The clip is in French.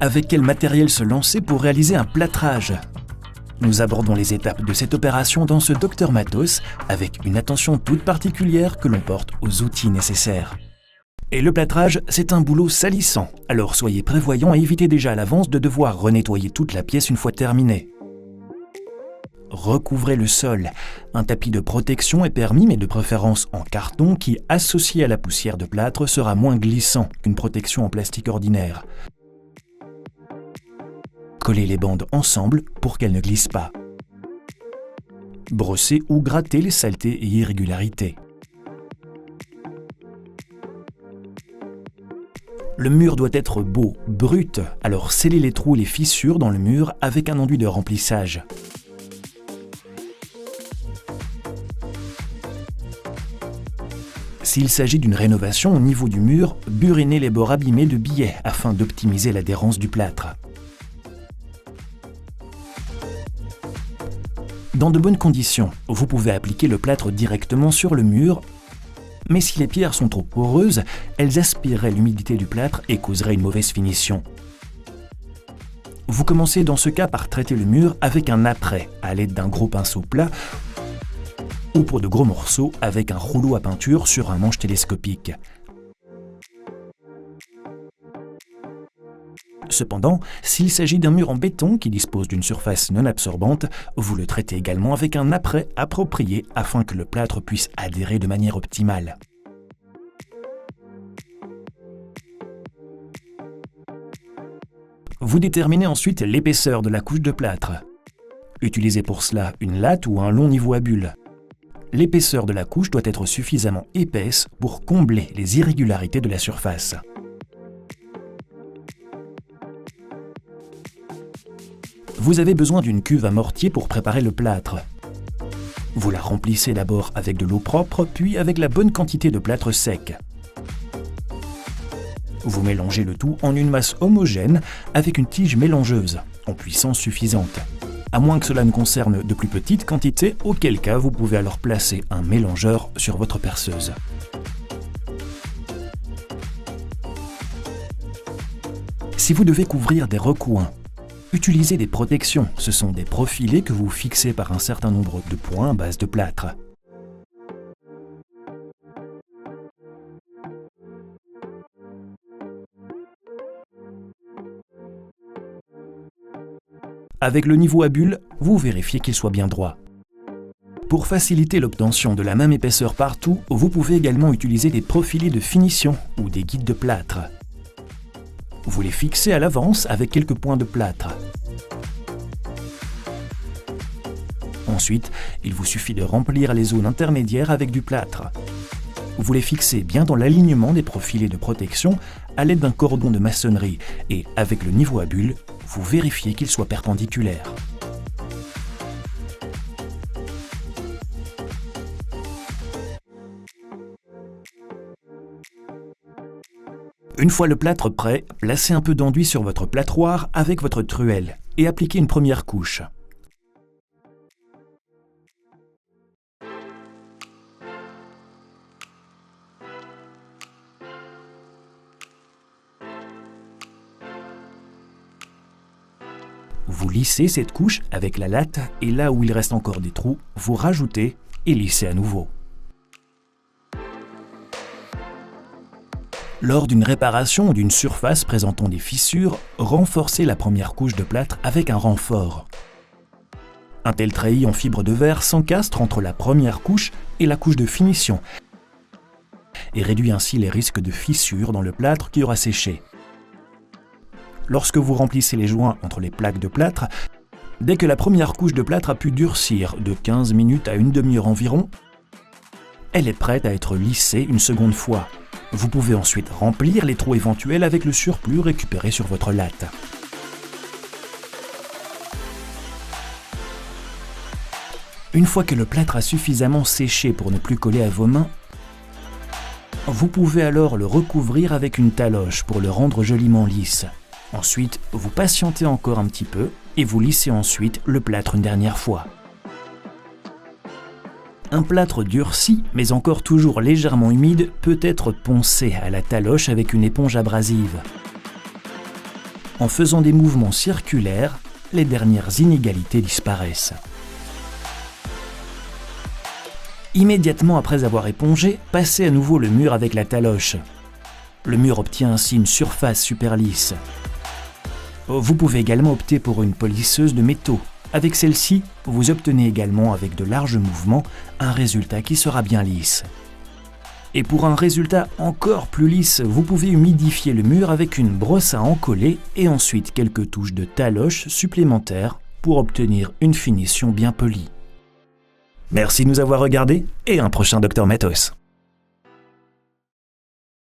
avec quel matériel se lancer pour réaliser un plâtrage? Nous abordons les étapes de cette opération dans ce Dr Matos avec une attention toute particulière que l'on porte aux outils nécessaires. Et le plâtrage, c'est un boulot salissant, alors soyez prévoyants et évitez déjà à l'avance de devoir renettoyer toute la pièce une fois terminée. Recouvrez le sol. Un tapis de protection est permis, mais de préférence en carton qui, associé à la poussière de plâtre, sera moins glissant qu'une protection en plastique ordinaire. Collez les bandes ensemble pour qu'elles ne glissent pas. Brossez ou grattez les saletés et irrégularités. Le mur doit être beau, brut, alors scellez les trous et les fissures dans le mur avec un enduit de remplissage. S'il s'agit d'une rénovation au niveau du mur, burinez les bords abîmés de billets afin d'optimiser l'adhérence du plâtre. Dans de bonnes conditions, vous pouvez appliquer le plâtre directement sur le mur, mais si les pierres sont trop poreuses, elles aspireraient l'humidité du plâtre et causeraient une mauvaise finition. Vous commencez dans ce cas par traiter le mur avec un apprêt à l'aide d'un gros pinceau plat ou pour de gros morceaux avec un rouleau à peinture sur un manche télescopique. Cependant, s'il s'agit d'un mur en béton qui dispose d'une surface non absorbante, vous le traitez également avec un apprêt approprié afin que le plâtre puisse adhérer de manière optimale. Vous déterminez ensuite l'épaisseur de la couche de plâtre. Utilisez pour cela une latte ou un long niveau à bulles. L'épaisseur de la couche doit être suffisamment épaisse pour combler les irrégularités de la surface. Vous avez besoin d'une cuve à mortier pour préparer le plâtre. Vous la remplissez d'abord avec de l'eau propre, puis avec la bonne quantité de plâtre sec. Vous mélangez le tout en une masse homogène avec une tige mélangeuse, en puissance suffisante. À moins que cela ne concerne de plus petites quantités, auquel cas vous pouvez alors placer un mélangeur sur votre perceuse. Si vous devez couvrir des recoins, utilisez des protections. Ce sont des profilés que vous fixez par un certain nombre de points à base de plâtre. Avec le niveau à bulles, vous vérifiez qu'il soit bien droit. Pour faciliter l'obtention de la même épaisseur partout, vous pouvez également utiliser des profilés de finition ou des guides de plâtre. Vous les fixez à l'avance avec quelques points de plâtre. Ensuite, il vous suffit de remplir les zones intermédiaires avec du plâtre. Vous les fixez bien dans l'alignement des profilés de protection à l'aide d'un cordon de maçonnerie et, avec le niveau à bulles, vous vérifiez qu'il soit perpendiculaire. Une fois le plâtre prêt, placez un peu d'enduit sur votre plâtroir avec votre truelle et appliquez une première couche. Vous lissez cette couche avec la latte et là où il reste encore des trous, vous rajoutez et lissez à nouveau. Lors d'une réparation ou d'une surface présentant des fissures, renforcez la première couche de plâtre avec un renfort. Un tel treillis en fibre de verre s'encastre entre la première couche et la couche de finition et réduit ainsi les risques de fissures dans le plâtre qui aura séché. Lorsque vous remplissez les joints entre les plaques de plâtre, dès que la première couche de plâtre a pu durcir de 15 minutes à une demi-heure environ, elle est prête à être lissée une seconde fois. Vous pouvez ensuite remplir les trous éventuels avec le surplus récupéré sur votre latte. Une fois que le plâtre a suffisamment séché pour ne plus coller à vos mains, vous pouvez alors le recouvrir avec une taloche pour le rendre joliment lisse. Ensuite, vous patientez encore un petit peu et vous lissez ensuite le plâtre une dernière fois. Un plâtre durci, mais encore toujours légèrement humide, peut être poncé à la taloche avec une éponge abrasive. En faisant des mouvements circulaires, les dernières inégalités disparaissent. Immédiatement après avoir épongé, passez à nouveau le mur avec la taloche. Le mur obtient ainsi une surface super lisse. Vous pouvez également opter pour une polisseuse de métaux. Avec celle-ci, vous obtenez également avec de larges mouvements un résultat qui sera bien lisse. Et pour un résultat encore plus lisse, vous pouvez humidifier le mur avec une brosse à encoller et ensuite quelques touches de taloche supplémentaires pour obtenir une finition bien polie. Merci de nous avoir regardés et à un prochain Dr Matos.